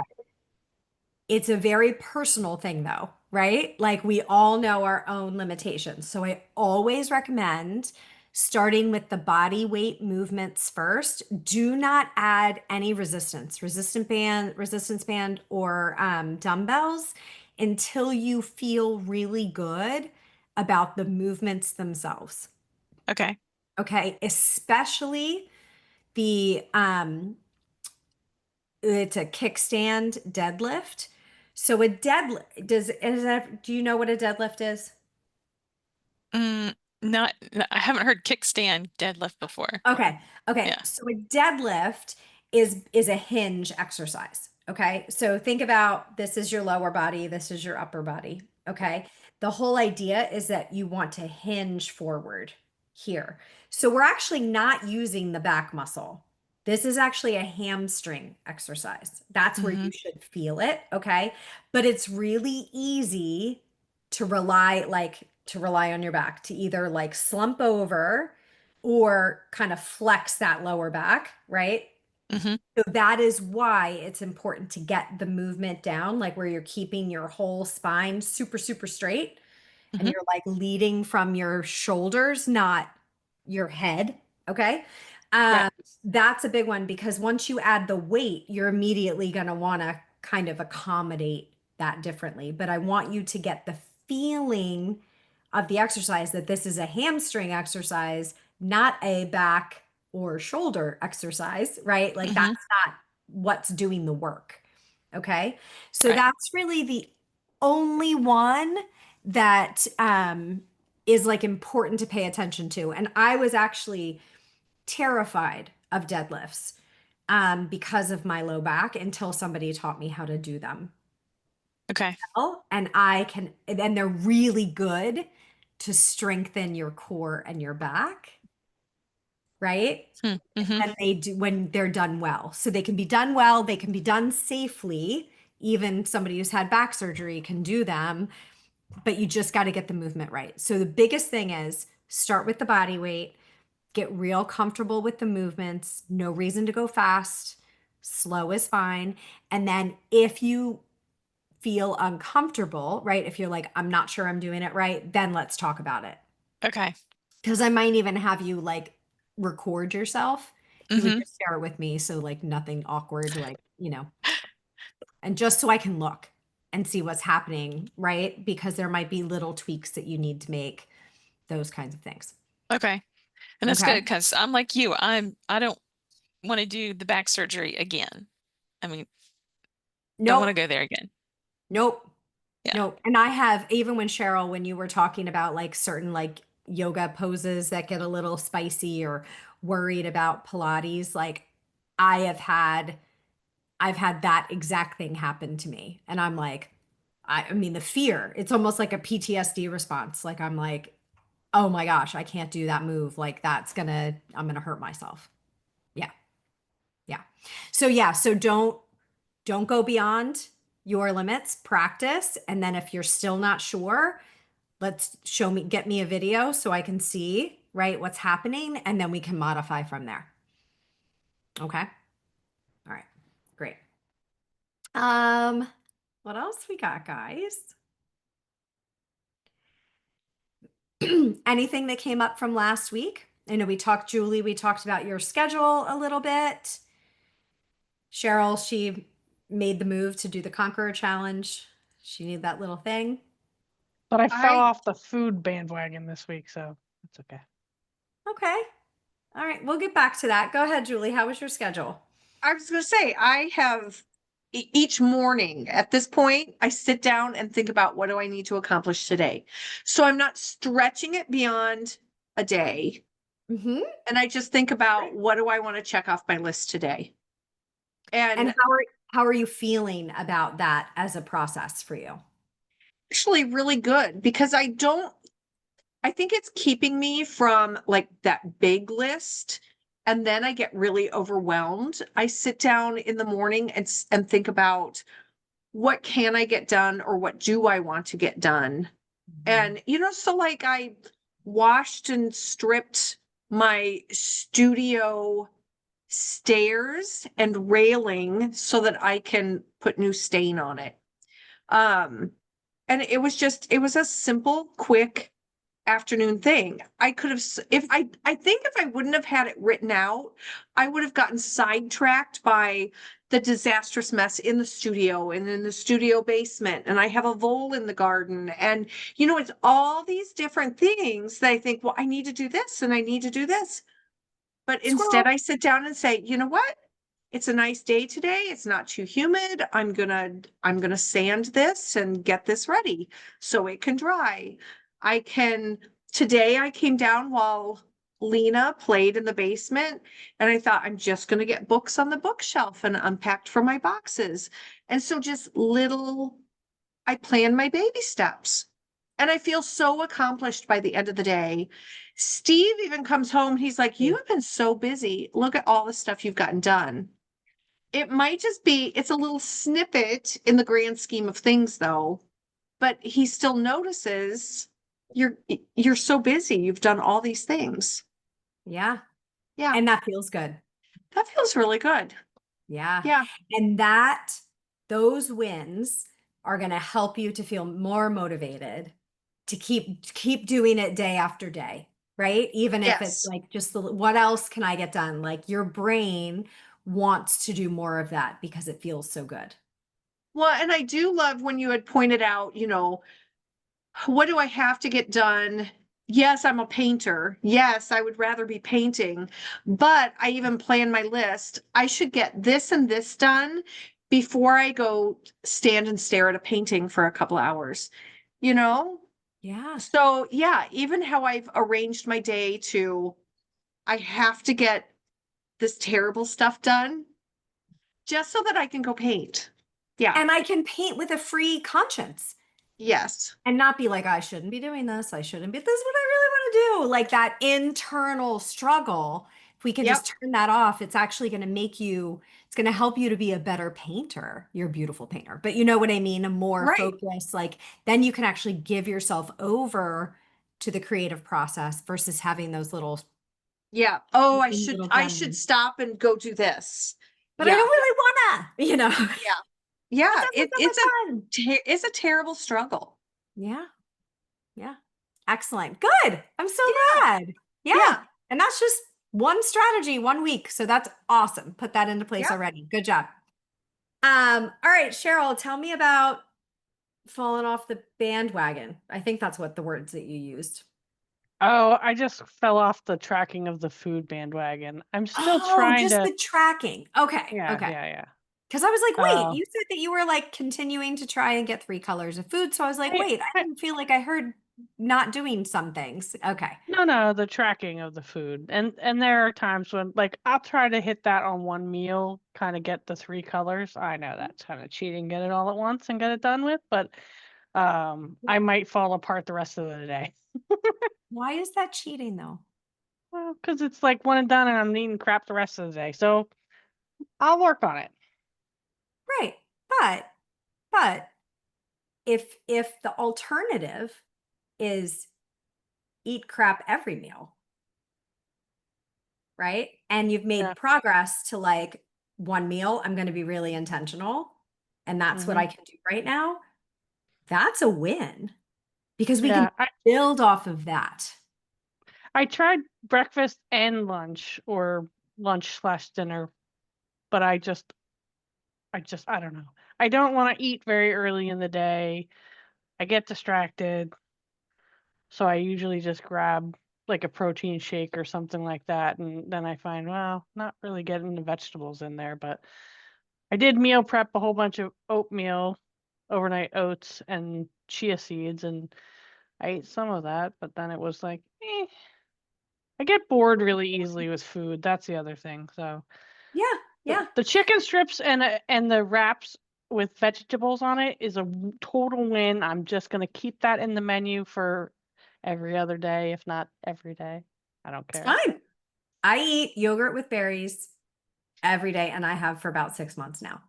it's a very personal thing though, right? Like we all know our own limitations. So I always recommend starting with the body weight movements first. Do not add any resistance band or dumbbells until you feel really good about the movements themselves. Okay. Okay, especially the it's a kickstand deadlift. So a deadlift do you know what a deadlift is? I haven't heard kickstand deadlift before. Okay. Okay. Yeah. So a deadlift is a hinge exercise. Okay. So think about this is your lower body, this is your upper body. Okay. The whole idea is that you want to hinge forward here. So we're actually not using the back muscle. This is actually a hamstring exercise. That's where you should feel it. Okay. But it's really easy to rely on your back to either like slump over or kind of flex that lower back, right? Mm-hmm. So that is why it's important to get the movement down, like where you're keeping your whole spine super, super straight and Mm-hmm. you're like leading from your shoulders, not your head. Okay. Right. That's a big one because once you add the weight, you're immediately going to want to kind of accommodate that differently. But I want you to get the feeling of the exercise that this is a hamstring exercise, not a back or shoulder exercise, right? Like Mhm. that's not what's doing the work. Okay. So Right. that's really the only one that is like important to pay attention to. And I was actually terrified of deadlifts because of my low back until somebody taught me how to do them. Okay. And and they're really good to strengthen your core and your back, right? Mm-hmm. And they do when they're done well. So they can be done well, they can be done safely. Even somebody who's had back surgery can do them, but you just got to get the movement right. So the biggest thing is start with the body weight, get real comfortable with the movements, no reason to go fast, slow is fine. And then if you feel uncomfortable, right? If you're like, I'm not sure I'm doing it right, then let's talk about it. Okay. Because I might even have you like record yourself. You would Mm-hmm. just share it with me. So, like, nothing awkward, like, and just so I can look and see what's happening, right? Because there might be little tweaks that you need to make, those kinds of things. Okay. And that's Okay. good because I'm like you. I don't want to do the back surgery again. I mean, don't want to Nope. go there again. Nope. Yeah. Nope. And I have, even when you were talking about like certain like yoga poses that get a little spicy or worried about Pilates, like I have had, I've had that exact thing happen to me. And I'm like, I mean, the fear, it's almost like a PTSD response. Like, I'm like, oh my gosh, I can't do that move. Like, I'm gonna hurt myself. Yeah. Yeah. So, yeah. So don't go beyond your limits, practice. And then if you're still not sure, get me a video so I can see, right, what's happening. And then we can modify from there. Okay. All right. Great. What else we got, guys? Anything that came up from last week? I know Julie, we talked about your schedule a little bit. Cheryl, she made the move to do the Conqueror Challenge. She needed that little thing. But I fell I off the food bandwagon this week, so it's okay. Okay. All right. We'll get back to that. Go ahead, Julie. How was your schedule? I was going to say, I have each morning at this point, I sit down and think about what do I need to accomplish today. So I'm not stretching it beyond a day. Mm-hmm. And I just think about what do I want to check off my list today. And And how are you feeling about that as a process for you? actually really good because I think it's keeping me from like that big list. And then I get really overwhelmed. I sit down in the morning and think about what can I get done or what do I want to get done. And, so like I washed and stripped my studio stairs and railing so that I can put new stain on it. And it was a simple, quick afternoon thing. I could have, I think if I wouldn't have had it written out, I would have gotten sidetracked by the disastrous mess in the studio and in the studio basement. And I have a vole in the garden. And, it's all these different things that I think, well, I need to do this and I need to do this. But instead Squirrel. I sit down and say, you know what? It's a nice day today. It's not too humid. I'm gonna sand this and get this ready so it can dry. Today I came down while Lena played in the basement and I thought I'm just going to get books on the bookshelf and unpacked for my boxes. And so I plan my baby steps and I feel so accomplished by the end of the day. Steve even comes home. He's like, you have been so busy. Look at all the stuff you've gotten done. It might just be, it's a little snippet in the grand scheme of things though, but he still notices you're so busy. You've done all these things. Yeah. Yeah. And that feels good. That feels really good. Yeah. Yeah. And those wins are going to help you to feel more motivated to keep doing it day after day, right? Even if it's Yes. like what else can I get done? Like your brain wants to do more of that because it feels so good. Well, and I do love when you had pointed out, what do I have to get done yes, I'm a painter. Yes, I would rather be painting, but I even plan my list. I should get this and this done before I go stand and stare at a painting for a couple hours, you know? Yeah. So yeah, even how I've arranged my day to, I have to get this terrible stuff done just so that I can go paint. Yeah. And I can paint with a free conscience Yes. and not be like, I shouldn't be doing this. I shouldn't be. This is what I really want to do. Like that internal struggle. If we can Yep. just turn that off, it's actually going to make you, it's going to help you to be a better painter. You're a beautiful painter, but you know what I mean? A more Right. focused, like then you can actually give yourself over to the creative process versus having those little, Yeah. Oh, little I should gremlins. stop and go do this. But I Yeah. don't really wanna, you know. Yeah. Yeah. That sounds like so much fun. It's a terrible struggle. Yeah. Yeah. Excellent. Good. I'm so Yeah. glad. Yeah. Yeah. And that's just one strategy, 1 week. So that's awesome. Put that into place Yeah. already. Good job. All right, Cheryl, tell me about falling off the bandwagon. I think that's what the words that you used. Oh, I just fell off the tracking of the food bandwagon. I'm still Oh, trying just to. the tracking. Okay. Yeah, Okay. yeah. Because I was like, wait, Uh, you said that you were like continuing to try and get 3 colors of food. So I was like, wait, I didn't feel like I heard not doing some things. Okay. no, the tracking of the food, and there are times when like I'll try to hit that on one meal, kind of get the 3 colors. I know that's kind of cheating, get it all at once and get it done with, but I might fall apart the rest of the day. Why is that cheating though? Well, because it's like one and done, and I'm eating crap the rest of the day. So I'll work on it. Right. But if the alternative is eat crap every meal, right? And you've made Yeah. progress to like one meal, I'm going to be really intentional. And that's what I can do right now. That's a win because we can Yeah, build off of that. I tried breakfast and lunch or lunch/dinner, but I don't know. I don't want to eat very early in the day. I get distracted. So I usually just grab like a protein shake or something like that. And then I find, well, not really getting the vegetables in there. But I did meal prep a whole bunch of oatmeal, overnight oats, and chia seeds. And I ate some of that. But then it was like, I get bored really easily with food. That's the other thing. So Yeah. the chicken strips and the wraps with vegetables on it is a total win. I'm just gonna keep that in the menu for every other day, if not every day. I don't It's care. fine. I eat yogurt with berries every day and I have for about 6 months now.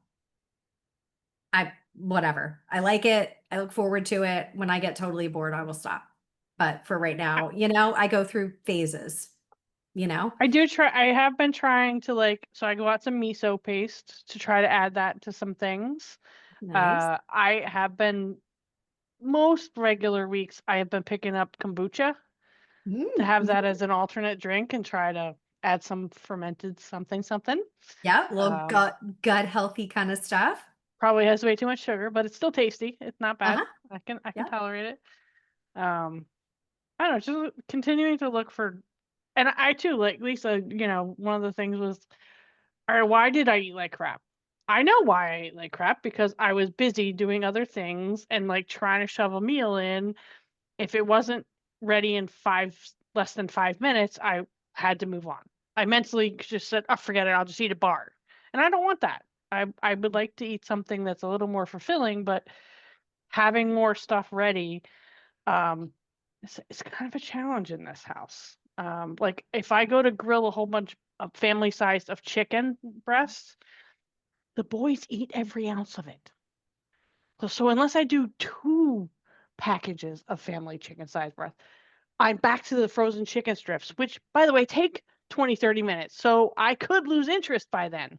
Whatever. I like it. I look forward to it. When I get totally bored, I will stop. But for right now, I go through phases, I do try. I have been trying to so I got some miso paste to try to add that to some things. Nice. I have been most regular weeks. I have been picking up kombucha to have that as an alternate drink and try to add some fermented something. Yeah, little Um, gut healthy kind of stuff. Probably has way too much sugar, but it's still tasty. It's not bad. Uh-huh. I can Yeah. tolerate it. I don't know, just continuing to look for, and I too, like Lisa, one of the things was, all right, why did I eat like crap? I know why I ate like crap because I was busy doing other things and like trying to shove a meal in. If it wasn't ready in less than 5 minutes, I had to move on. I mentally just said, oh, forget it. I'll just eat a bar. And I don't want that. I would like to eat something that's a little more fulfilling, but having more stuff ready, it's kind of a challenge in this house. Like if I go to grill a whole bunch of family sized of chicken breasts, the boys eat every ounce of it. So unless I do 2 packages of family chicken sized breast, I'm back to the frozen chicken strips, which by the way, take 20-30 minutes. So I could lose interest by then.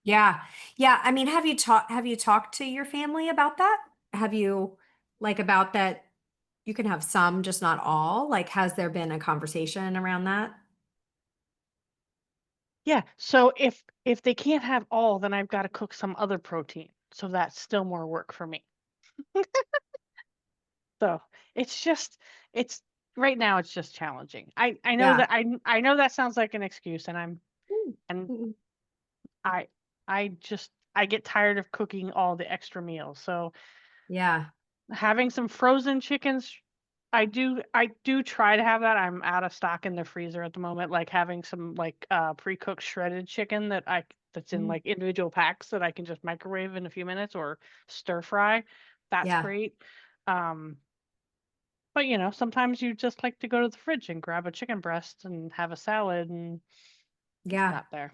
Yeah. Yeah. I mean, have you talked to your family about that? Have you about that you can have some, just not all? Like, has there been a conversation around that? Yeah. So if they can't have all, then I've got to cook some other protein. So that's still more work for me. So it's just right now it's just challenging. I know Yeah. that I know that sounds like an excuse, and Mm. I I get tired of cooking all the extra meals. So Yeah. having some frozen chickens, I do try to have that. I'm out of stock in the freezer at the moment, like having some like pre-cooked shredded chicken that's in Mm. like individual packs that I can just microwave in a few minutes or stir fry. That's Yeah. great. Um but sometimes you just like to go to the fridge and grab a chicken breast and have a salad, and it's Yeah. not there.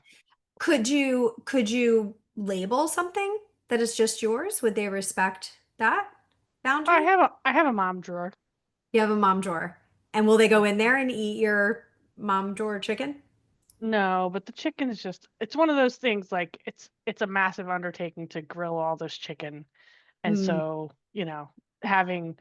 Could you label something that is just yours? Would they respect that boundary? I have a mom drawer. You have a mom drawer. And will they go Yeah. in there and eat your mom drawer chicken? No, but the chicken is just it's one of those things, like it's a massive undertaking to grill all this chicken. And Mm, so, having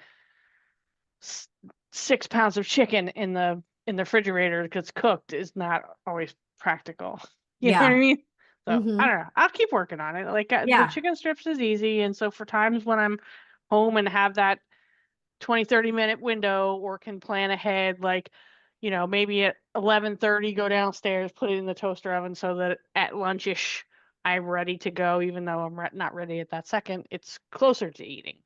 6 pounds of chicken in the refrigerator that gets cooked is not always practical. You know what I yeah. mean? So I Hmm. don't know. I'll keep working on it. Like the Yeah. chicken strips is easy, and so for times when I'm home and have that 20-30 minute window or can plan ahead, like maybe at 11:30 go downstairs, put it in the toaster oven so that at lunchish I'm ready to go, even though I'm not ready at that second. It's closer to eating.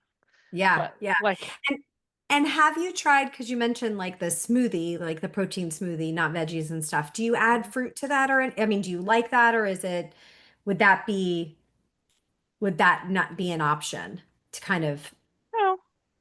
Yeah. But Yeah. like, And and have you tried, because you mentioned like the smoothie, like the protein smoothie, not veggies and stuff. Do you add fruit to that, or I mean, do you like that, or would that be would that not be an option to kind of no,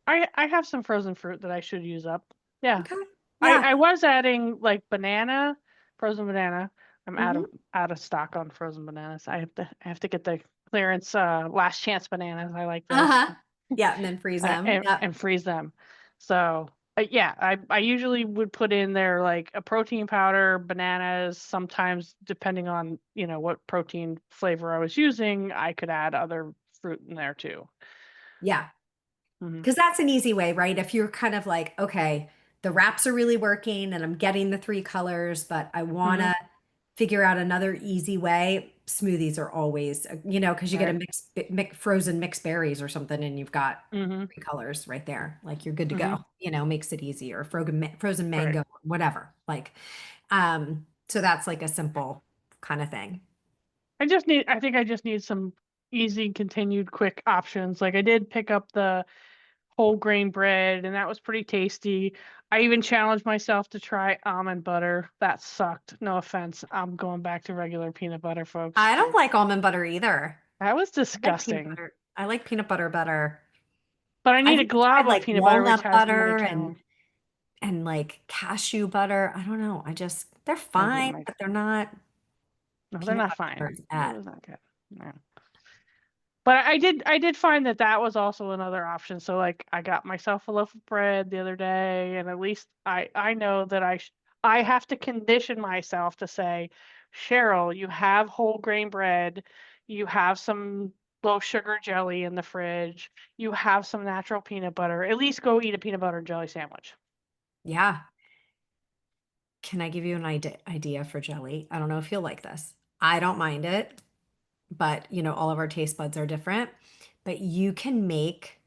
I have some frozen fruit that I should use up. Yeah. Okay. I Yeah. I was adding like frozen banana. I'm Hmm. out of stock on frozen bananas. I have to get the clearance last chance bananas. I like those. Uh-huh. Yeah, and then freeze them. Yep. And freeze them. So yeah, I usually would put in there like a protein powder, bananas. Sometimes, depending on what protein flavor I was using, I could add other fruit in there too. Yeah. Hmm. Because that's an easy way, right? If you're kind of like, okay, the wraps are really working and I'm getting the three colors, but I want Hmm. to figure out another easy way. Smoothies are always, because you get a Right. frozen mixed berries or something and you've got Hmm. three colors right there. Like you're good to Hmm. go, makes it easy, or frozen Right. mango, whatever. Like, so that's like a simple kind of thing. I think I just need some easy, continued, quick options. Like I did pick up the whole grain bread, and that was pretty tasty. I even challenged myself to try almond butter. That sucked. No offense. I'm going back to regular peanut butter, folks. I don't like almond butter either. That was I like peanut disgusting. butter. I like peanut butter better. But I need I've a even glob tried of like peanut butter, which walnut has another butter challenge. and like cashew butter. I don't know. They're Those are fine, my but they're not No, they're peanut not butter fine. is It at. was not good. No. But I did find that was also another option. So like I got myself a loaf of bread the other day, and at least I know that I have to condition myself to say, Cheryl, you have whole grain bread, you have some low sugar jelly in the fridge, you have some natural peanut butter. At least go eat a peanut butter and jelly sandwich. Yeah. Can I give you an idea for jelly? I don't know if you'll like this. I don't mind it, but all of our taste buds are different. But you can make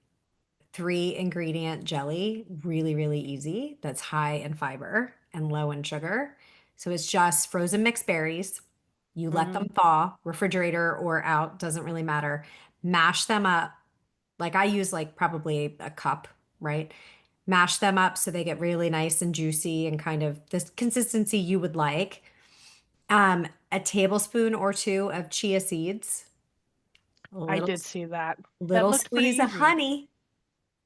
three ingredient jelly really, really easy. That's high in fiber and low in sugar. So it's just frozen mixed berries. You let Hmm. them thaw, refrigerator or out, doesn't really matter. Mash them up. Like I use like probably a cup, right? Mash them up so they get really nice and juicy and kind of this consistency you would like. A tablespoon or two of chia seeds, a I little did see that. That little looked pretty squeeze of easy. honey.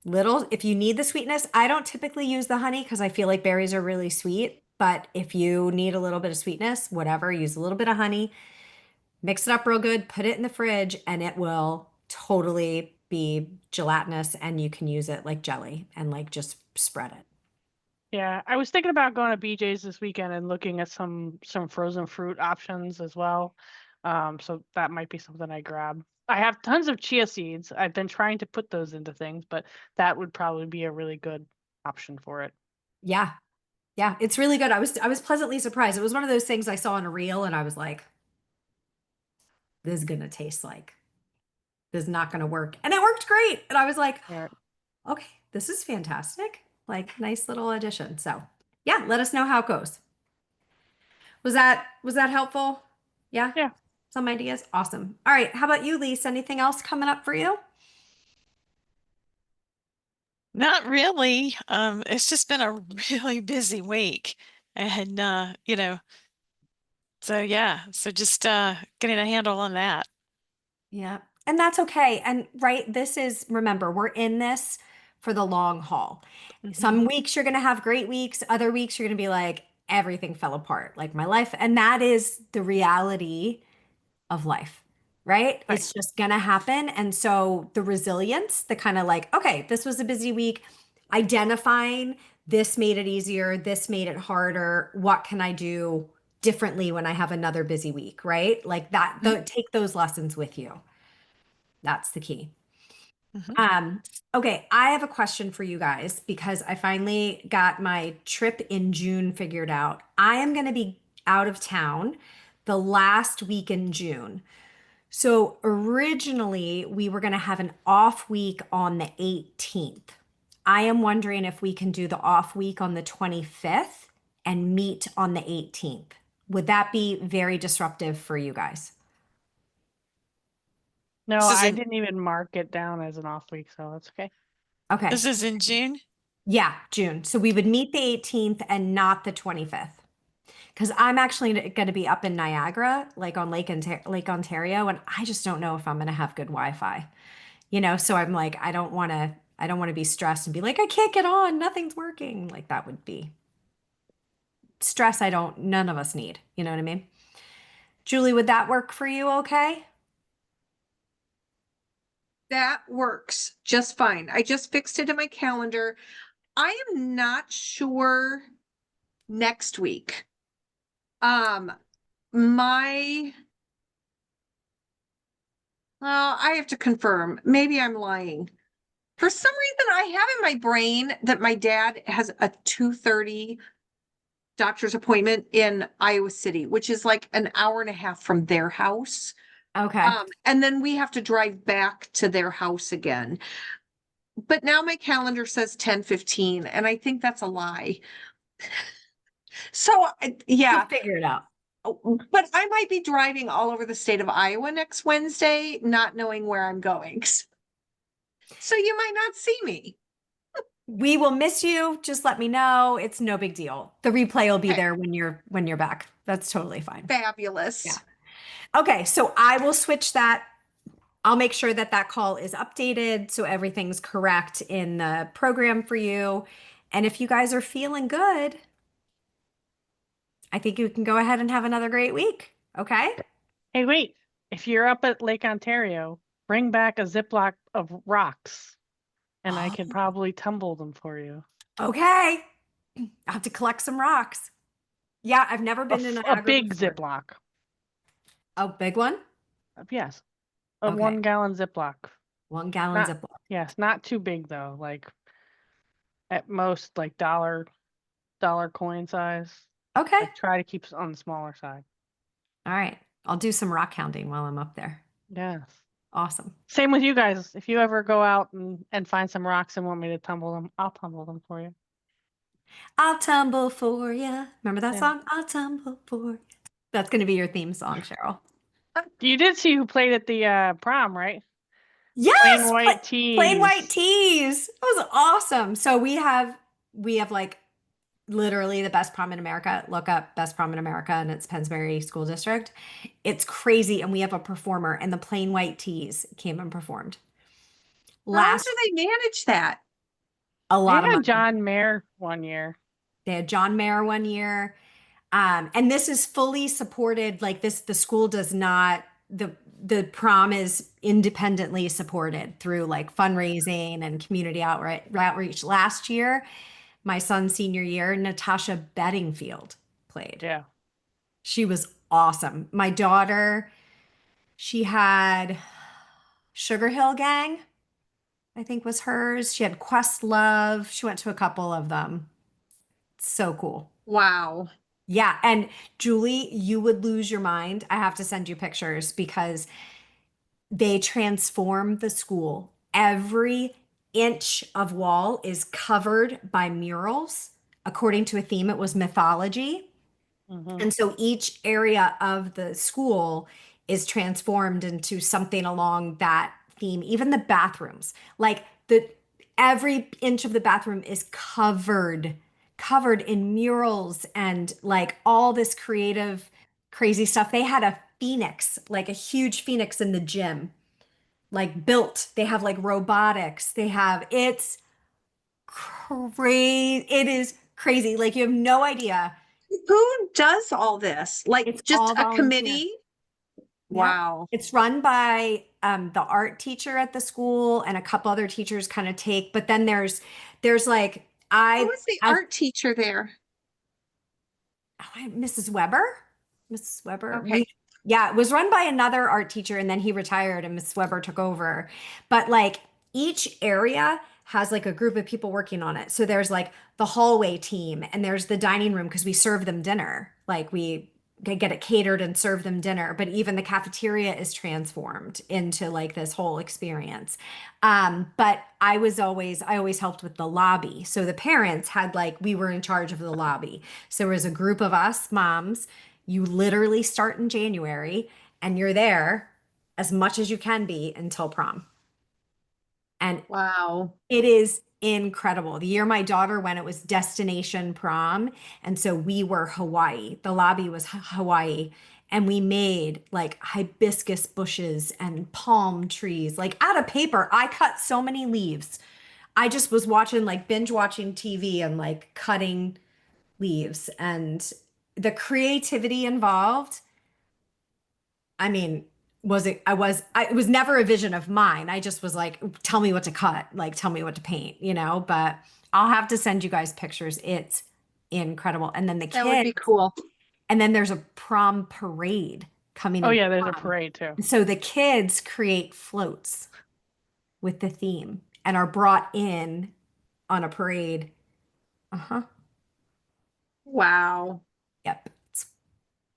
Little, if you need the sweetness, I don't typically use the honey because I feel like berries are really sweet. But if you need a little bit of sweetness, whatever, use a little bit of honey, mix it up real good, put it in the fridge, and it will totally be gelatinous. And you can use it like jelly and like just spread it. Yeah, I was thinking about going to BJ's this weekend and looking at some frozen fruit options as well. So that might be something I grab. I have tons of chia seeds. I've been trying to put those into things, but that would probably be a really good option for it. Yeah. Yeah. It's really good. I was pleasantly surprised. It was one of those things I saw on a reel and I was like, this is gonna taste like this is not gonna work. And it worked great. And I was like, Yeah. okay, this is fantastic. like nice little addition. So yeah, let us know how it goes. Was that helpful? Yeah. Yeah. Some ideas. Awesome. All right. How about you, Lisa? Anything else coming up for you? Not really. It's just been a really busy week. And so yeah, so just getting a handle on that. Yeah. And that's okay. And right, this is, remember, we're in this for the long haul. Some weeks you're going to have great weeks, other weeks you're going to be like, everything fell apart, like my life. And that is the reality of life, right? Right. It's just going to happen. And so the resilience, the kind of like, okay, this was a busy week, identifying this made it easier, this made it harder. What can I do differently when I have another busy week, right? Like that, take those lessons with you. That's the key. Mhm. Okay, I have a question for you guys because I finally got my trip in June figured out. I am going to be out of town the last week in June. So originally, we were going to have an off week on the 18th. I am wondering if we can do the off week on the 25th and meet on the 18th. Would that be very disruptive for you guys? No, This is I in didn't even mark it down as an off week, so that's okay. Okay. this is in June. Yeah, June. So we would meet the 18th and not the 25th. Because I'm actually going to be up in Niagara, like on Lake Ontario, and I just don't know if I'm going to have good Wi-Fi. So I'm like, I don't want to be stressed and be like, I can't get on, nothing's working. Like that would be stress none of us need. You know what I mean? Julie, would that work for you okay? That works just fine. I just fixed it in my calendar. I am not sure next week. My, well, I have to confirm. Maybe I'm lying. For some reason, I have in my brain that my dad has a 2:30 doctor's appointment in Iowa City, which is like an hour and a half from their house. Okay. And then we have to drive back to their house again. But now my calendar says 10:15, and I think that's a lie. So, You'll yeah, figure it out. but I might be driving all over the state of Iowa next Wednesday, not knowing where I'm going. So you might not see me. We will miss you. Just let me know. It's no big deal. The replay will be Okay. there when you're back. That's totally fine. Fabulous. Yeah. Okay, so I will switch that. I'll make sure that that call is updated so everything's correct in the program for you. And if you guys are feeling good, I think you can go ahead and have another great week. Okay? Hey, wait. If you're up at Lake Ontario, bring back a Ziploc of rocks, and I can probably tumble them for you. Okay. I'll have to collect some rocks. Yeah, I've never been to A Niagara big before. Ziploc. A big one? Yes. A Okay. 1-gallon Ziploc. 1 gallon Not, Ziploc. yes, not too big though. Like at most like dollar coin size. Okay. I try to keep it on the smaller side. All right. I'll do some rock hounding while I'm up there. Yes. Awesome. Same with you guys. If you ever go out and find some rocks and want me to tumble them, I'll tumble them for you. I'll tumble for you. Remember that Yeah. song? I'll tumble for you. That's going to be your theme song, Cheryl. You did see who played at the prom, right? Yes, Plain white tees. plain white tees. That was awesome. So we have like literally the best prom in America. Look up best prom in America, and it's Pennsbury School District. It's crazy, and we have a performer, and the plain white tees came and performed. How Last do they manage that? a They lot of had money. John Mayer one year. They had John Mayer one year. And this is fully supported, like this, the school does not, the prom is independently supported through like fundraising and community outreach. Last year, my son's senior year, Natasha Bedingfield played. Yeah. She was awesome. My daughter, she had Sugar Hill Gang, I think was hers. She had Questlove. She went to a couple of them. So cool. Wow. Yeah. And Julie, you would lose your mind. I have to send you pictures because they transform the school. Every inch of wall is covered by murals. According to a theme, it was mythology. Mhm. And so each area of the school is transformed into something along that theme. Even the bathrooms, like every inch of the bathroom is covered in murals and like all this creative, crazy stuff. They had a phoenix, like a huge phoenix in the gym, like built. They have like robotics. It's crazy. It is crazy. Like you have no idea. Who does all this? Like It's just all a volunteer. committee? Yep. Wow. It's run by the art teacher at the school and a couple other teachers kind of take, but then there's like Who was the I art teacher there? Mrs. Weber. Mrs. Weber. Okay. Yeah, it was run by another art teacher and then he retired and Mrs. Weber took over. But like each area has like a group of people working on it. So there's like the hallway team and there's the dining room because we serve them dinner. Like we get it catered and serve them dinner, but even the cafeteria is transformed into like this whole experience. But I always helped with the lobby. So the parents had like, we were in charge of the lobby. So there was a group of us moms. You literally start in January and you're there as much as you can be until prom. And Wow. it is incredible. The year my daughter went, it was destination prom. And so we were Hawaii. The lobby was Hawaii. And we made like hibiscus bushes and palm trees, like out of paper. I cut so many leaves. I just was watching, like binge watching TV and like cutting leaves and the creativity involved. I mean, it was never a vision of mine. I just was like, tell me what to cut, like tell me what to paint, but I'll have to send you guys pictures. It's incredible. And then the That would be kids, cool. and then there's a prom parade coming Oh in. yeah, there's a prom. parade too. So the kids create floats with the theme and are brought in on a parade. Uh-huh. Wow. Yep. It's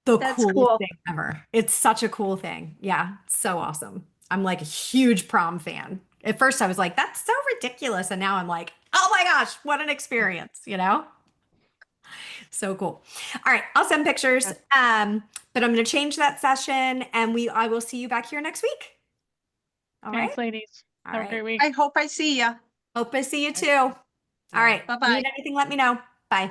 the That's coolest cool. thing ever. It's such a cool thing. Yeah, it's so awesome. I'm like a huge prom fan. At first I was like, that's so ridiculous. And now I'm like, oh my gosh, what an experience? So cool. All right, I'll send pictures. But I'm gonna change that session and I will see you back here next week. All right. Thanks, ladies. All Have a right. great week. I hope I see ya. Hope I see you too. All right. Bye-bye. Need anything, let me know. Bye.